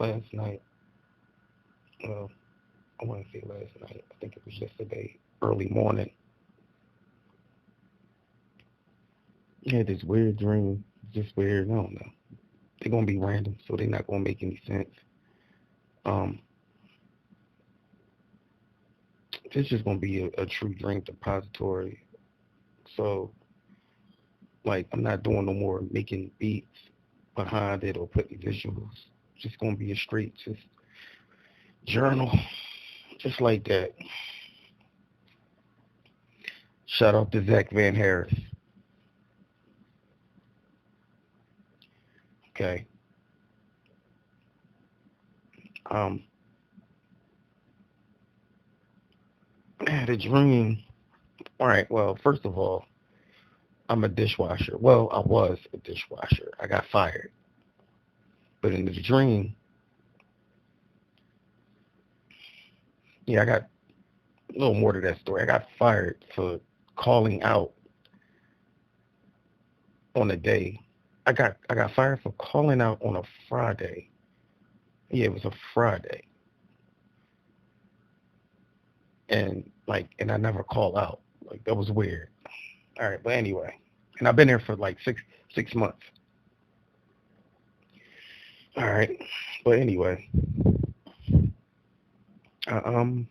last night. Well, I want to say last night. I think it was yesterday, early morning. I had this weird dream. Just weird. I don't know. They're gonna be random, so they're not gonna make any sense. Um, it's just gonna be a true dream depository. So, like, I'm not doing no more making beats behind it or putting visuals. Just gonna be a straight just journal, just like that. Shout out to Zach Van Harris. Okay. Um, I had a dream. All right. Well, first of all, I'm a dishwasher. Well, I was a dishwasher. I got fired. But in the dream, yeah, I got a little more to that story. I got fired for calling out on a day. I got fired for calling out on a Friday. Yeah, it was a Friday, and I never call out. Like that was weird. All right, but anyway, and I've been there for like six months. All right, but anyway, uh, um,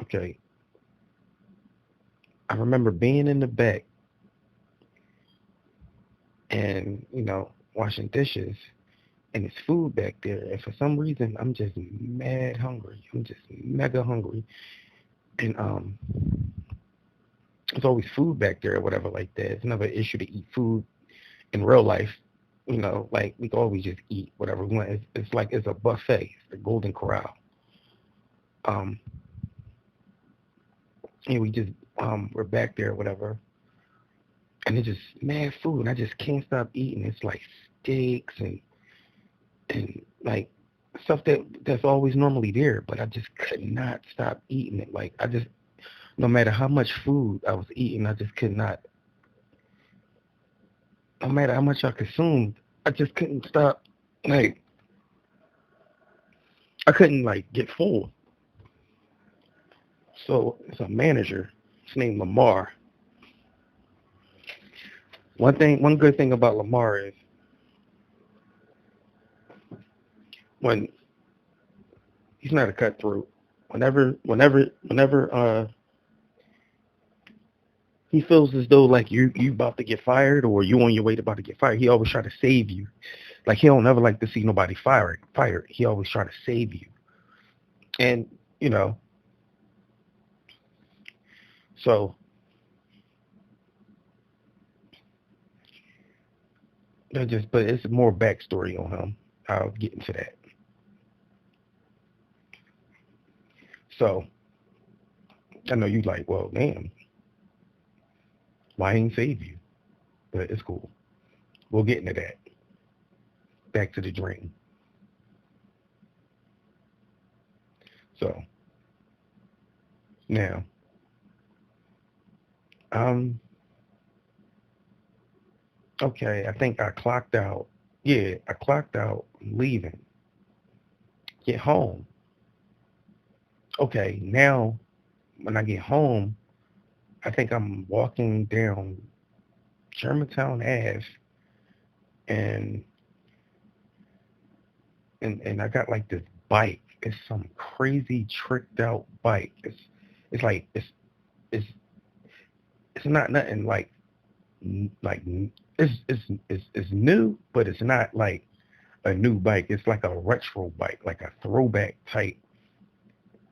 okay. I remember being in the back and washing dishes, and it's food back there. And for some reason, I'm just mad hungry. I'm just mega hungry, and there's always food back there or whatever like that. It's never an issue to eat food in real life. Like we can always just eat whatever we want. It's like it's a buffet, it's the Golden Corral. Um, and we just we're back there or whatever, and it's just mad food, and I just can't stop eating. It's like steaks and like stuff that's always normally there, but I just could not stop eating it. Like I just, no matter how much food I was eating, I just could not. No matter how much I consumed, I just couldn't stop. Like I couldn't like get full. So it's a manager. His name Lamar. One good thing about Lamar is when he's not a cutthroat. Whenever he feels as though like you about to get fired or you on your way to about to get fired, he always try to save you. Like he don't ever like to see nobody fired. He always try to save you. And you know, so that just but it's more backstory on him. I'll get into that. So I know you like, well, damn, why ain't save you? But it's cool. We'll get into that. Back to the dream. So now, um, okay, I think I clocked out. Yeah, I clocked out leaving. Get home. Okay, now when I get home, I think I'm walking down Germantown Ave and and I got like this bike. It's some crazy tricked out bike. It's like it's it's not nothing like it's new, but it's not like a new bike. It's like a retro bike, like a throwback type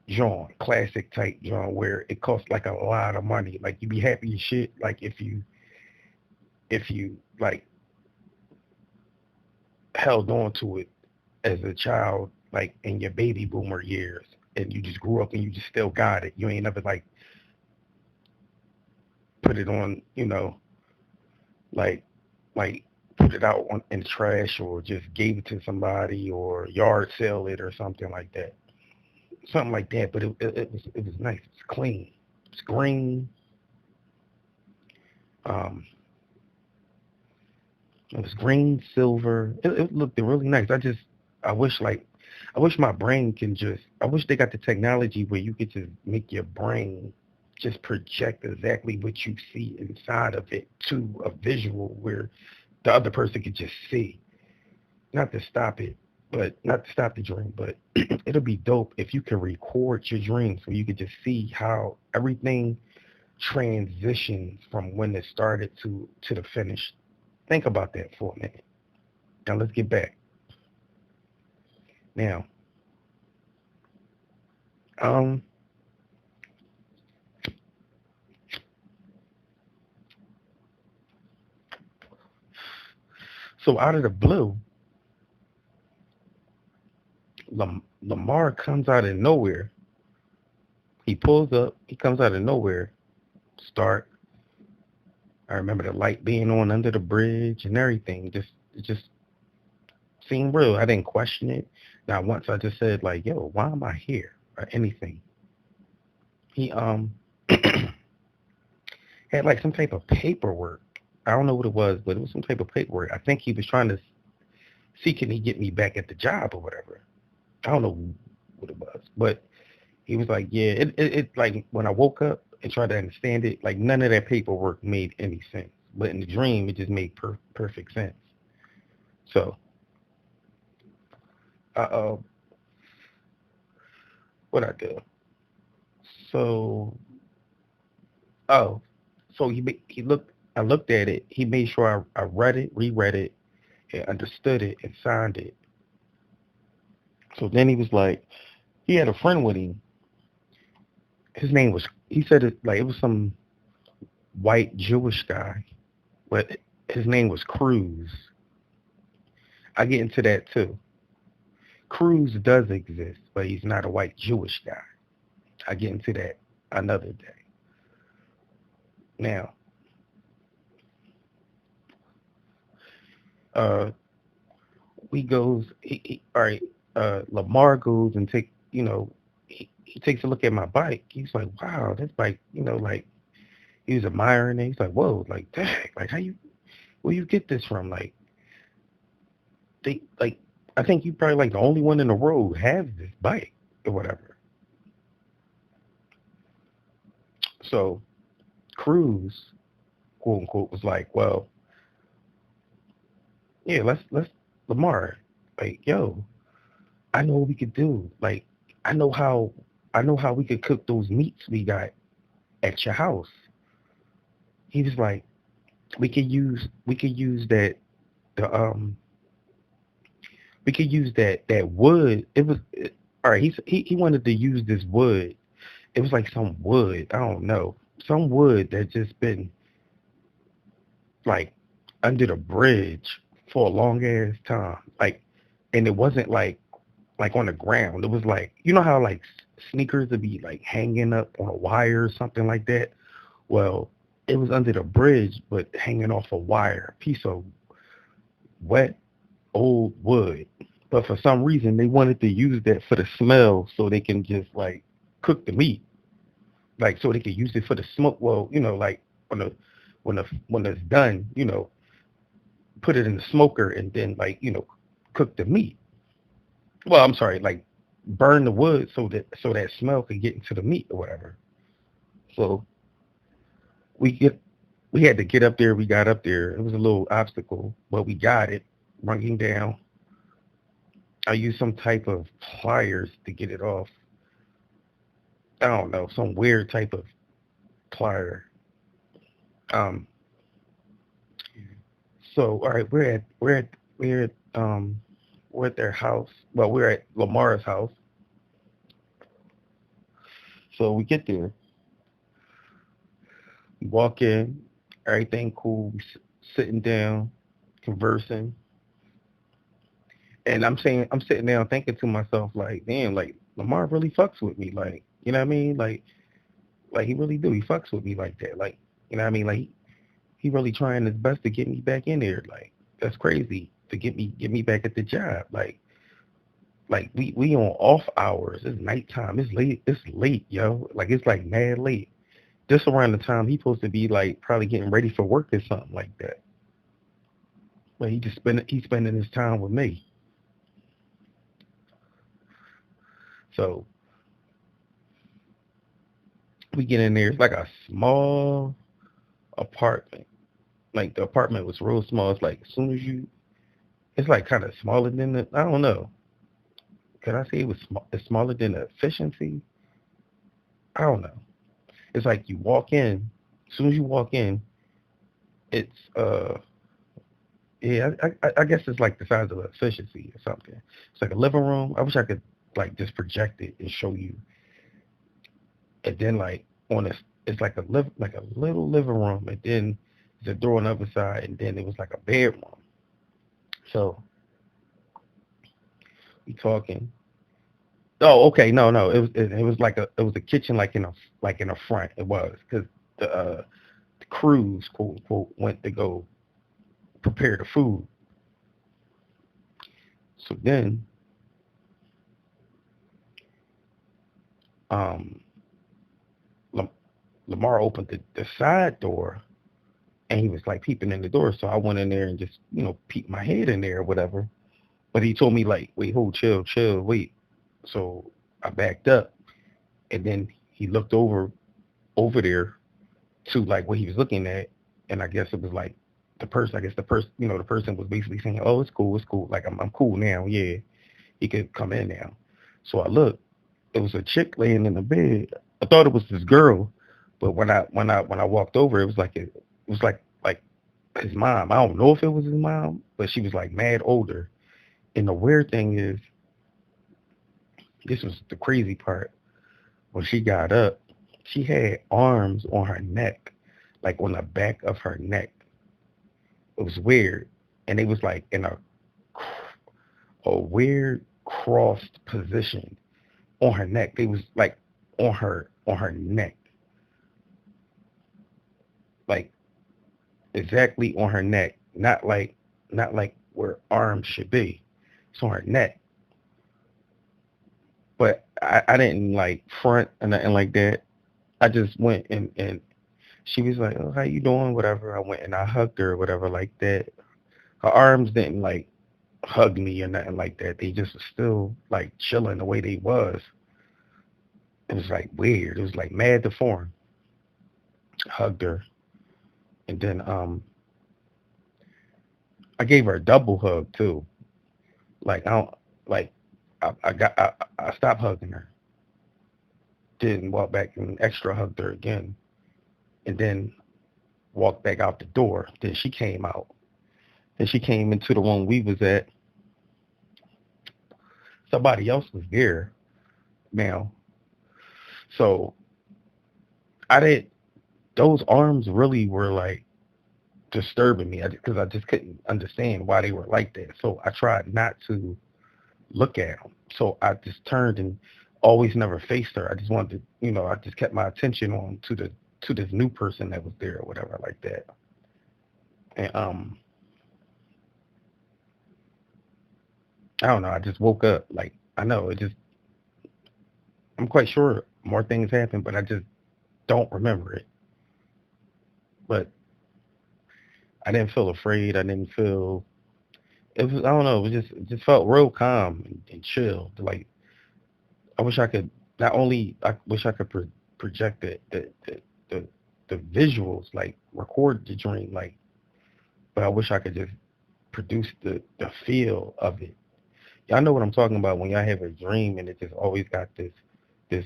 John, classic type John, where it costs like a lot of money. Like you be happy as shit. Like if you like held on to it as a child, like in your baby boomer years, and you just grew up and you just still got it. You ain't never like put it on, like like put it out in the trash or just gave it to somebody or yard sale it or something like that. Something like that. But it was nice. It's clean. It's green. Um, It was green, silver. It looked really nice. I wish like, I wish my brain can just, I wish they got the technology where you could just make your brain just project exactly what you see inside of it to a visual where the other person could just see. Not to stop it, but not to stop the dream, but it'll be dope if you can record your dreams so you could just see how everything transitions from when it started to the finish. Think about that for a minute. Now let's get back. Now, um, so out of the blue, Lamar comes out of nowhere. He pulls up. He comes out of nowhere. Start. I remember the light being on under the bridge and everything. It just seemed real. I didn't question it. Now once I just said like, "Yo, why am I here?" or anything. He had like some type of paperwork. I don't know what it was, but it was some type of paperwork. I think he was trying to see can he get me back at the job or whatever. I don't know what it was, but he was like, yeah, it like when I woke up and tried to understand it, like none of that paperwork made any sense. But in the dream, it just made perfect sense. So, uh, what I do? So, oh, so he looked. I looked at it. He made sure I read it, reread it, and understood it, and signed it. So then he was like, he had a friend with him. His name was. He said it like it was some white Jewish guy, but his name was Cruz. I get into that too. Cruz does exist, but he's not a white Jewish guy. I get into that another day. Now, uh, we goes. All right. Lamar goes and take. He takes a look at my bike. He's like, "Wow, this bike. Like he was admiring it. He's like, whoa, like, dang, like how you, where you get this from? Like, they, like, I think you probably like the only one in the world who has this bike or whatever." So Cruz, quote unquote, was like, well, yeah, let's Lamar, like, yo, I know what we could do. Like, I know how I know how we could cook those meats we got at your house. He was like, we could use that the we could use that wood. All right. He wanted to use this wood. It was like some wood. I don't know, some wood that just been like under the bridge for a long ass time. Like, and it wasn't like on the ground. It was like how like sneakers would be like hanging up on a wire or something like that. Well, it was under the bridge, but hanging off a wire, piece of wet old wood. But for some reason, they wanted to use that for the smell, so they can just like cook the meat, like so they could use it for the smoke. Well, like when it's done, put it in the smoker and then like cook the meat. Well, I'm sorry, like burn the wood so that smell could get into the meat or whatever. So we get we had to get up there. We got up there. It was a little obstacle, but we got it. Running down. I used some type of pliers to get it off. I don't know, some weird type of plier. Um. So all right, we're at their house. Well, we're at Lamar's house. So we get there, we walk in, everything cool. Sitting down, conversing, and I'm sitting down thinking to myself like, damn, like Lamar really fucks with me, like you know what I mean, like he really do. He fucks with me like that, like you know what I mean, like he really trying his best to get me back in there. Like that's crazy to get me back at the job. Like we on off hours. It's nighttime. It's late. It's late, yo. Like it's like mad late. Just around the time he's supposed to be like probably getting ready for work or something like that. But he's spending his time with me. So we get in there. It's like a small apartment. Like the apartment was real small. It's like as soon as you, it's like kind of smaller than the. I don't know. Can I say it was it's smaller than the efficiency? I don't know. It's like you walk in. As soon as you walk in, it's yeah. I guess it's like the size of the efficiency or something. It's like a living room. I wish I could like just project it and show you. And then like on this, it's like a little living room, and then there's a door on the other side, and then it was like a bedroom. So we talking. Oh, okay. No, no. It was like a kitchen like in a front. It was because the crews quote unquote went to go prepare the food. So then um Lam- Lamar opened the side door and he was like peeping in the door. So I went in there and just peeped my head in there or whatever. But he told me like, wait, hold, chill, chill, wait. So I backed up and then he looked over there to like what he was looking at, and I guess it was like the person. I guess the person was basically saying, "Oh, it's cool. Like I'm cool now. Yeah, he could come in now." So I looked. It was a chick laying in the bed. I thought it was this girl, but when I walked over, it was like his mom. I don't know if it was his mom, but she was like mad older. And the weird thing is, this was the crazy part. When she got up, she had arms on her neck, like on the back of her neck. It was weird, and it was like in a weird crossed position on her neck. They was like on her neck, like exactly on her neck, not like where arms should be. It's on her neck. But I didn't like front or nothing like that. I just went and she was like, "Oh, how you doing?" Whatever. I went and I hugged her, whatever, like that. Her arms didn't like hug me or nothing like that. They just was still like chilling the way they was. It was like weird. It was like mad deformed. Hugged her, and then I gave her a double hug too. Like I don't like I stopped hugging her. Didn't walk back and extra hugged her again, and then walked back out the door. Then she came out. Then she came into the room we was at. Somebody else was there now. So I didn't. Those arms really were like disturbing me because I just couldn't understand why they were like that. So I tried not to look at them. So I just turned and always never faced her. I just wanted to, I just kept my attention on to this new person that was there or whatever like that. And I don't know. I just woke up like I know it just. I'm quite sure more things happened, but I just don't remember it. But I didn't feel afraid. I didn't feel. It was. I don't know. It just felt real calm and chill. Like I wish I could. Not only I wish I could project the the visuals, like record the dream, like. But I wish I could just produce the feel of it. Y'all know what I'm talking about when y'all have a dream and it just always got this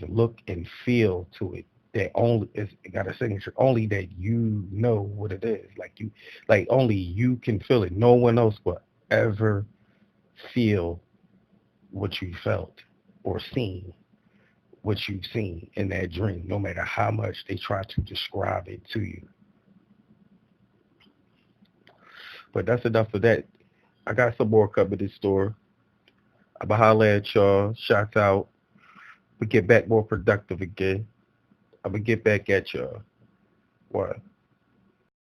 look and feel to it that only it's got a signature only that you know what it is. Like only you can feel it. No one else will ever feel what you felt or seen what you've seen in that dream, no matter how much they try to describe it to you. But that's enough of that. I got some more coming in store. I'ma holler at y'all. Shots out. We get back more productive again. I'm gonna get back at y'all. What?